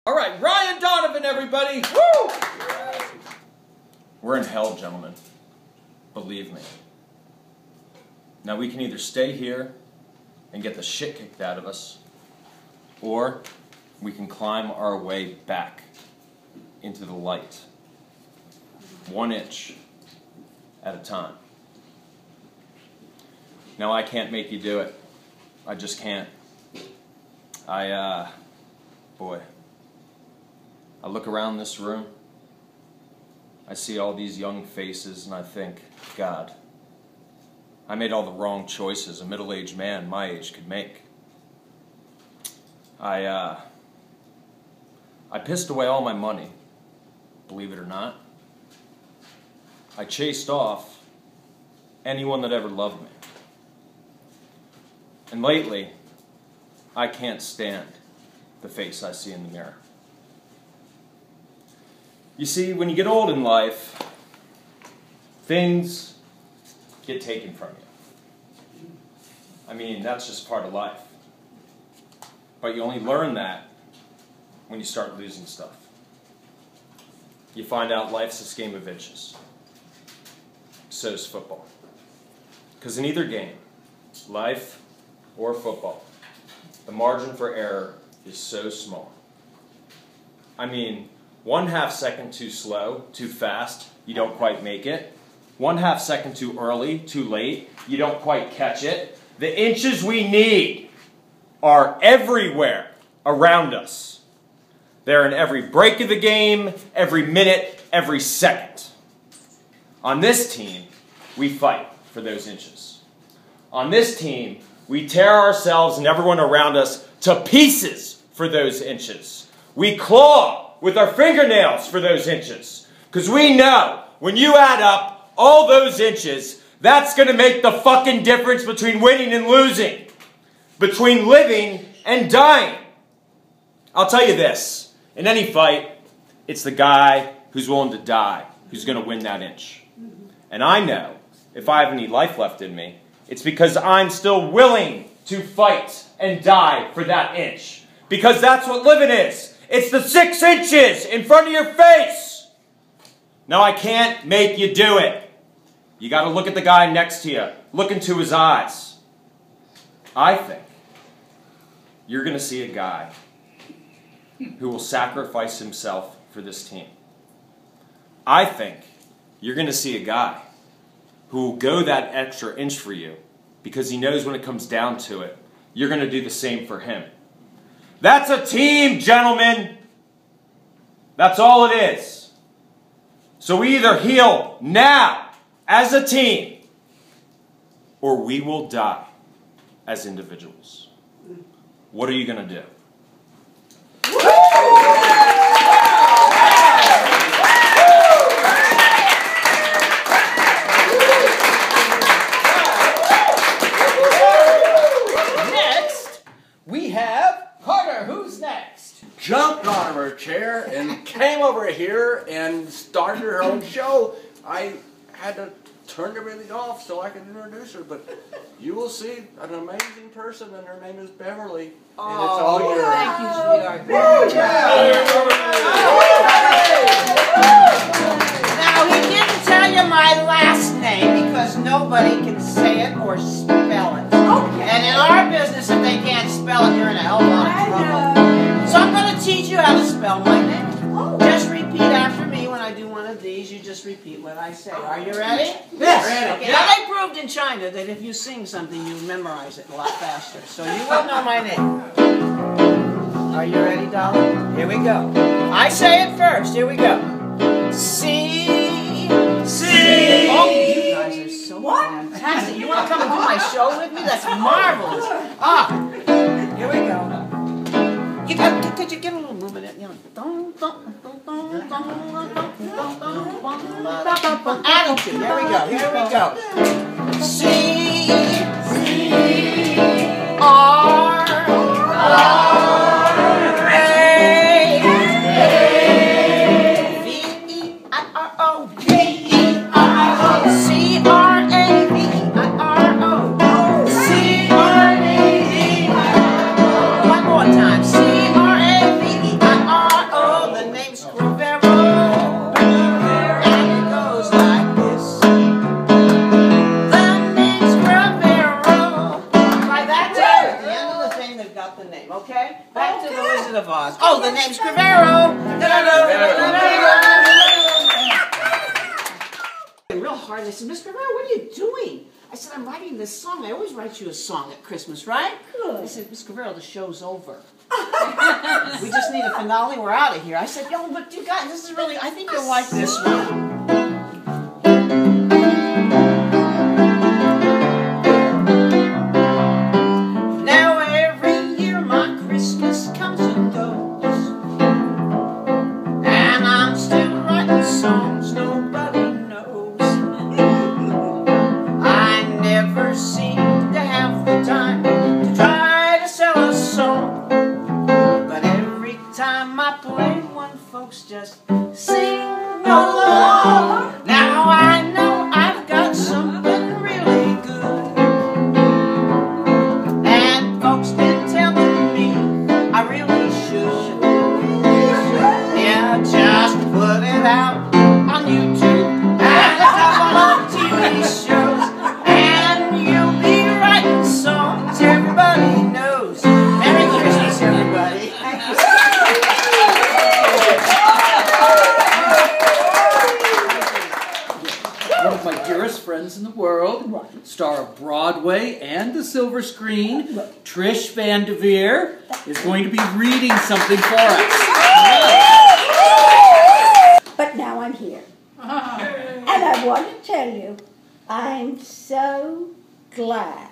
All right, Ryan Donovan, everybody. Woo! We're in hell, gentlemen. Believe me. Now, we can either stay here and get the shit kicked out of us, or we can climb our way back into the light. 1 inch at a time. Now, I can't make you do it. I just can't. Boy. I look around this room, I see all these young faces, and I think, God, I made all the wrong choices a middle-aged man my age could make. I pissed away all my money, believe it or not. I chased off anyone that ever loved me. And lately, I can't stand the face I see in the mirror. You see, when you get old in life, things get taken from you. I mean, that's just part of life. But you only learn that when you start losing stuff. You find out life's this game of inches. So is football. Because in either game, life or football, the margin for error is so small. I mean, 1/2 second too slow, too fast, you don't quite make it. 1/2 second too early, too late, you don't quite catch it. The inches we need are everywhere around us. They're in every break of the game, every minute, every second. On this team, we fight for those inches. On this team, we tear ourselves and everyone around us to pieces for those inches. We claw with our fingernails for those inches. Because we know, when you add up all those inches, that's going to make the fucking difference between winning and losing. Between living and dying. I'll tell you this. In any fight, it's the guy who's willing to die who's going to win that inch. And I know, if I have any life left in me, it's because I'm still willing to fight and die for that inch. Because that's what living is. It's the 6 inches in front of your face. No, I can't make you do it. You got to look at the guy next to you. Look into his eyes. I think you're going to see a guy who will sacrifice himself for this team. I think you're going to see a guy who will go that extra inch for you because he knows when it comes down to it, you're going to do the same for him. That's a team, gentlemen. That's all it is. So we either heal now as a team, or we will die as individuals. What are you going to do? Next, we have Carter. Who's next? Jumped out of her chair and came over here and started her own show. I had to turn everything off so I could introduce her, but you will see an amazing person, and her name is Beverly. And it's all yours. Thank you, sweetheart. Now, he didn't tell you my last name because nobody can say it or spell it. And in our business, if they can't spell it, you're in a hell of a lot of trouble. So I'm going to teach you how to spell my name. Just repeat after me when I do one of these. You just repeat what I say. Are you ready? Yes. Okay. Now, they proved in China that if you sing something, you memorize it a lot faster. So you will know my name. Are you ready, darling? Here we go. I say it first. Here we go. C. Oh, you guys are so fantastic. You want to come and do my show with me? That's marvelous. Here we go. Could you get a little movement in? You know, attitude. Here we go. Here we go. C. R. One more time. C-R-A-V-E-I-R the name's Crivero. Real hard. They said, Miss Crivero, what are you doing? I said, I'm writing this song. I always write you a song at Christmas, right? Good. They said, Miss Crivero, the show's over. We just need a finale. We're out of here. I said, yo, but you guys, this is really, I think you'll like this one. Just sing along. Now I know I've got something really good, and folks been telling me I really should. Yeah, just put it out on YouTube and a couple of TV shows, and you'll be writing songs everybody knows. Merry Christmas, everybody. One of my dearest friends in the world, star of Broadway and the silver screen, Trish Van Devere, is going to be reading something for us. But now I'm here. And I want to tell you, I'm so glad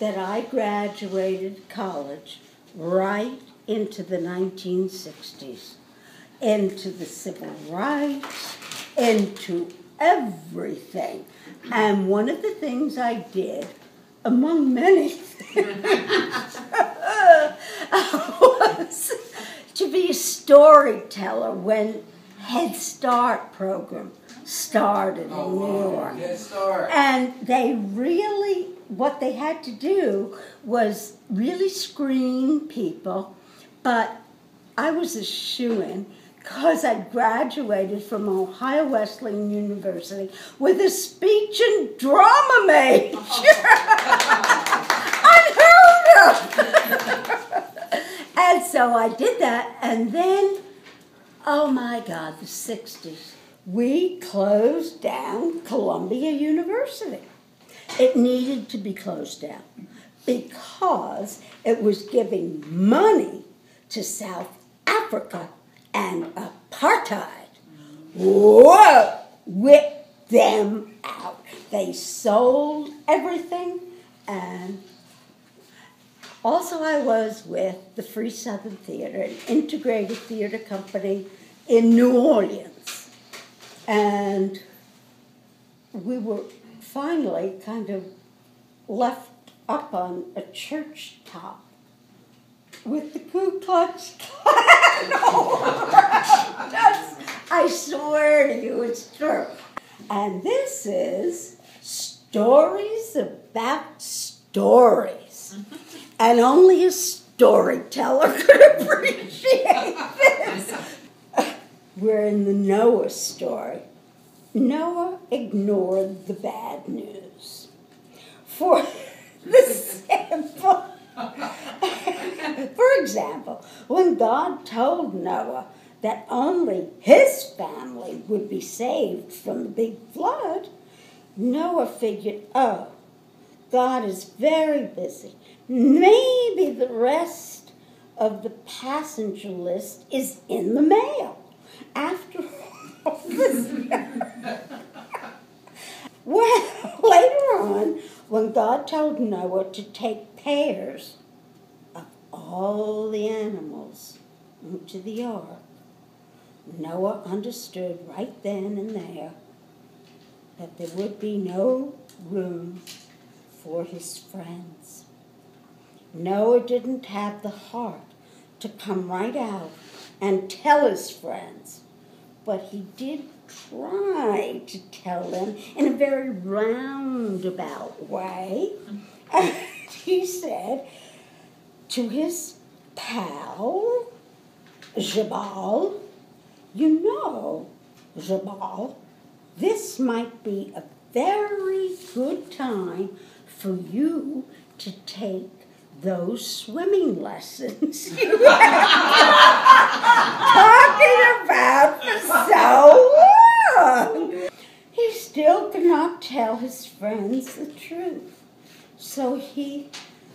that I graduated college right into the 1960s, into the civil rights, into everything. And one of the things I did, among many things, was to be a storyteller when Head Start program started in New York. Head Start. And they really, what they had to do was really screen people, but I was a shoo-in because I graduated from Ohio Wesleyan University with a speech and drama major. Unheard of! And so I did that, and then, oh my God, the 60s. We closed down Columbia University. It needed to be closed down because it was giving money to South Africa and apartheid. Whoa! Whipped them out. They sold everything, and also I was with the Free Southern Theater, an integrated theater company in New Orleans. And we were finally kind of left up on a church top with the Ku Klux Klan over us. I swear to you, it's true. And this is Stories About Stories. And only a storyteller could appreciate this. We're in the Noah story. Noah ignored the bad news. For the simple... For example, when God told Noah that only his family would be saved from the big flood, Noah figured, oh, God is very busy. Maybe the rest of the passenger list is in the mail. After all this. Well, later on, when God told Noah to take pairs of all the animals into the ark, Noah understood right then and there that there would be no room for his friends. Noah didn't have the heart to come right out and tell his friends, but he did try to tell them in a very roundabout way. And he said to his pal, Jabal, you know, Jabal, this might be a very good time for you to take those swimming lessons you were talking about for so long. He still could not tell his friends the truth. So he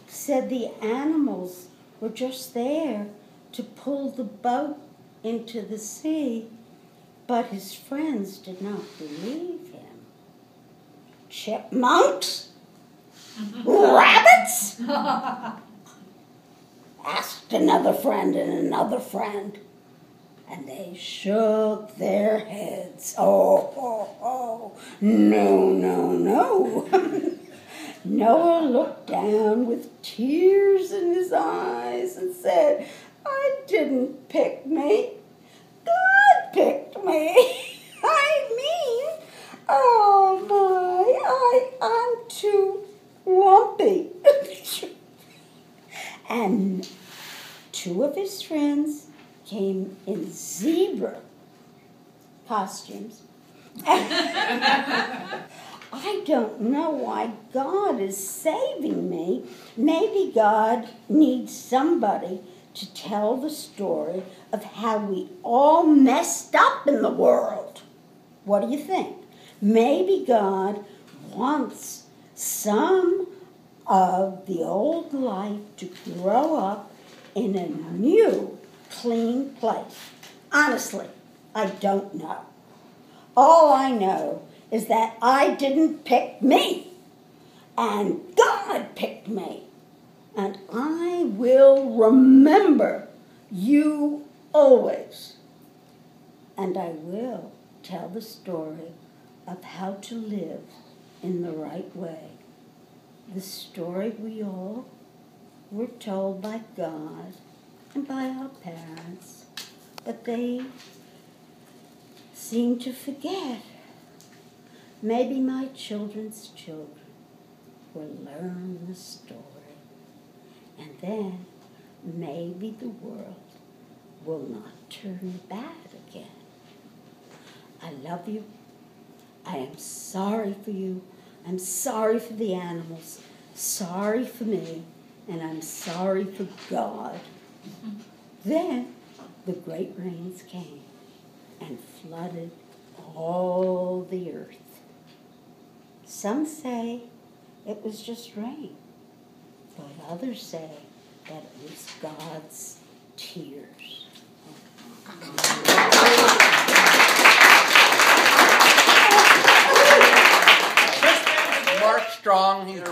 said the animals were just there to pull the boat into the sea, but his friends did not believe him. Chipmunks? Rabbits? Asked another friend and another friend, and they shook their heads. Oh, no, no, no. Noah looked down with tears in his eyes and said, I didn't pick me. God picked me. I mean, oh my, I'm too lumpy. And two of his friends came in zebra costumes. I don't know why God is saving me. Maybe God needs somebody to tell the story of how we all messed up in the world. What do you think? Maybe God wants some of the old life to grow up in a new, clean place. Honestly, I don't know. All I know is that I didn't pick me, and God picked me. And I will remember you always. And I will tell the story of how to live in the right way. The story we all were told by God and by our parents, but they seem to forget. Maybe my children's children will learn the story, and then maybe the world will not turn bad again. I love you. I am sorry for you. I'm sorry for the animals, sorry for me, and I'm sorry for God. Then the great rains came and flooded all the earth. Some say it was just rain, but others say that it was God's tears. Mark Strong here.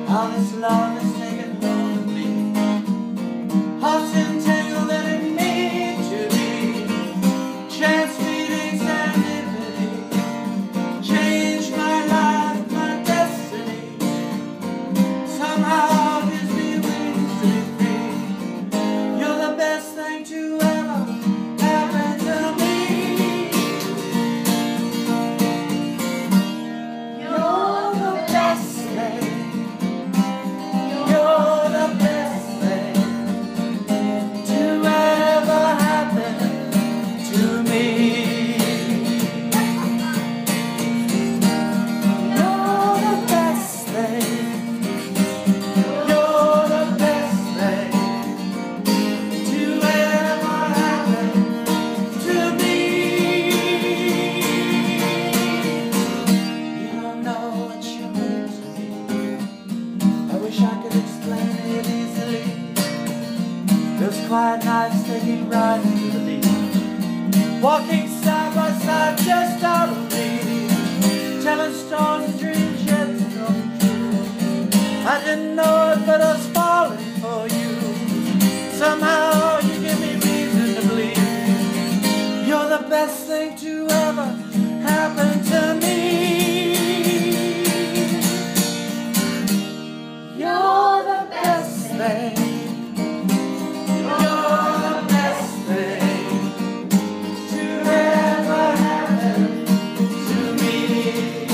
How this love has taken hold of me. Hearts entangled that it meant to be. Chance feelings and liberty. Change my life, my destiny. Somehow gives me wings to be free. You're the best thing to ever happen to me. You're the best thing. Quiet nights taking right to the beach, walking side by side just out of reach, telling stories and dreams yet to come true. I didn't know it, but I was falling for you. Somehow you give me reason to believe you're the best thing to ever happen to me. You're the best thing. To ever happen to me.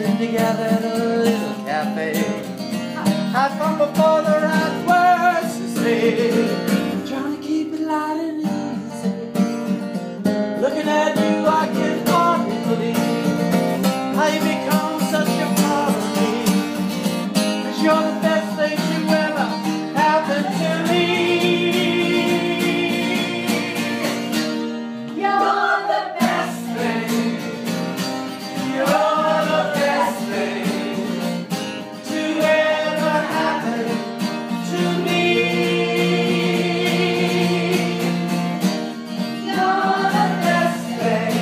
sitting together in a little cafe. Had fun before the right words to say. Trying to keep it light and easy. Looking at you, I can hardly believe how you become such a part of me. 'Cause you're the best thing to ever happen to me. You're the best thing. You're the best thing to ever happen to me. You're the best thing.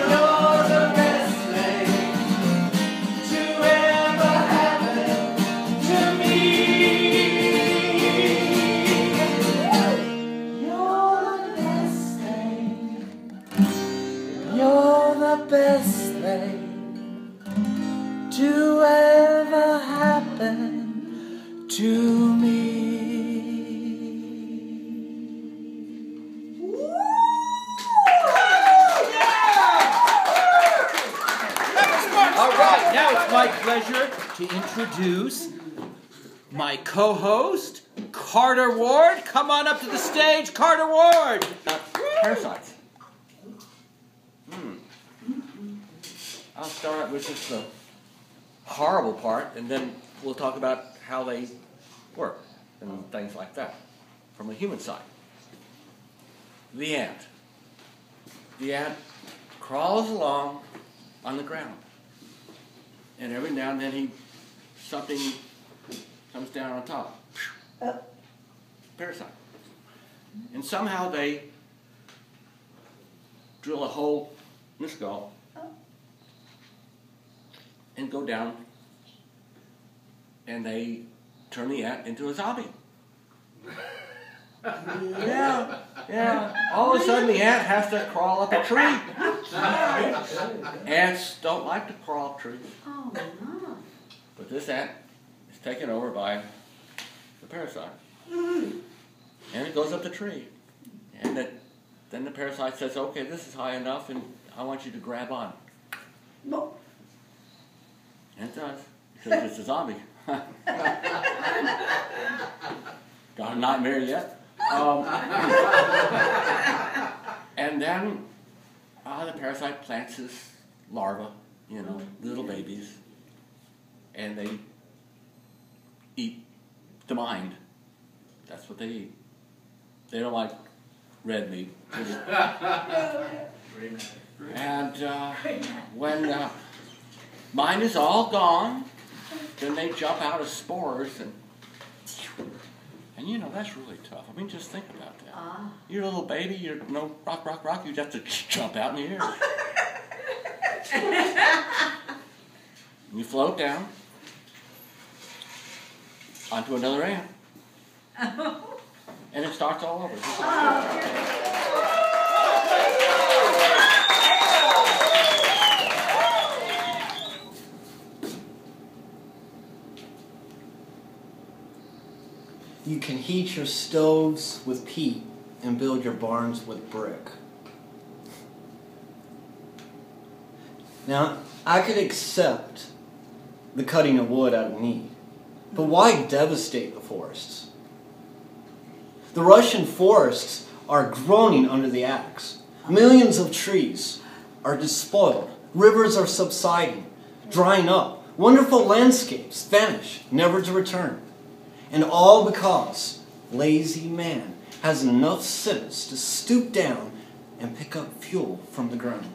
You're the best thing to ever happen to me. You're the best thing. You're the best thing to ever happen to me. All right, now it's my pleasure to introduce my co-host, Carter Ward. Come on up to the stage, Carter Ward. Parasites. I'll start with just the horrible part, and then we'll talk about how they work and things like that from a human side. The ant. The ant crawls along on the ground, and every now and then something comes down on top. Parasite. And somehow they drill a hole in the skull and go down, and they turn the ant into a zombie. Yeah. All of a sudden the ant has to crawl up a tree. Ants don't like to crawl up trees. Oh, no. But this ant is taken over by the parasite. And it goes up the tree. And then the parasite says, okay, this is high enough, and I want you to grab on. No. And it does, because it's a zombie. Got a nightmare yet? And then the parasite plants his larva, little babies, and they eat the mind. That's what they eat. They don't like red meat. And when mine is all gone, then they jump out as spores, and that's really tough. I mean, just think about that. You're a little baby, you're rock, you have to jump out in the air. And you float down onto another ant. And it starts all over. You can heat your stoves with peat and build your barns with brick. Now, I could accept the cutting of wood out of need, but why devastate the forests? The Russian forests are groaning under the axe. Millions of trees are despoiled. Rivers are subsiding, drying up. Wonderful landscapes vanish, never to return. And all because lazy man has enough sense to stoop down and pick up fuel from the ground.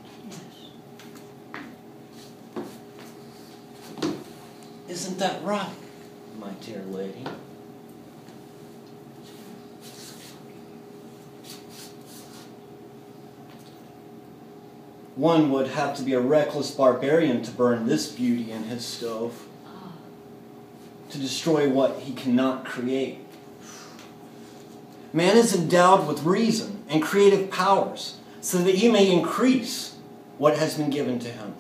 Isn't that right, my dear lady? One would have to be a reckless barbarian to burn this beauty in his stove, to destroy what he cannot create. Man is endowed with reason and creative powers so that he may increase what has been given to him.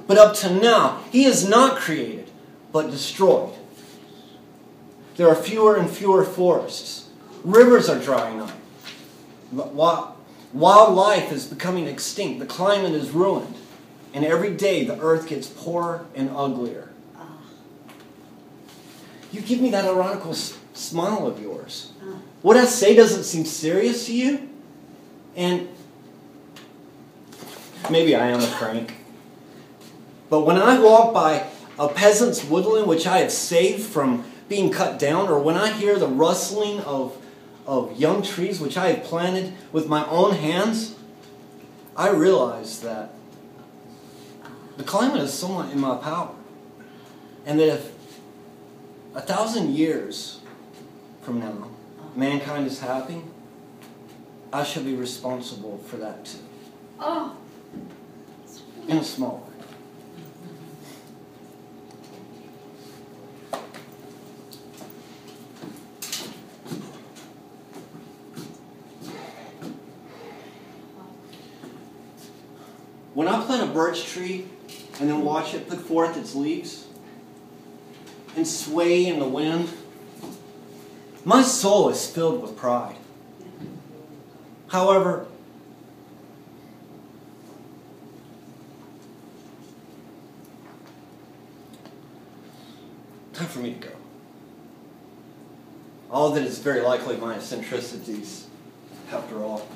But up to now, he is not created, but destroyed. There are fewer and fewer forests. Rivers are drying up. Wildlife is becoming extinct. The climate is ruined. And every day the earth gets poorer and uglier. You give me that ironical smile of yours. What I say doesn't seem serious to you? And maybe I am a crank. But when I walk by a peasant's woodland which I have saved from being cut down, or when I hear the rustling of young trees which I have planted with my own hands, I realize that the climate is somewhat in my power. And that if 1,000 years from now mankind is happy, I shall be responsible for that too. Oh. In a small way. When I plant a birch tree and then watch it put forth its leaves and sway in the wind, my soul is filled with pride. However, time for me to go. All that is very likely my eccentricities, after all.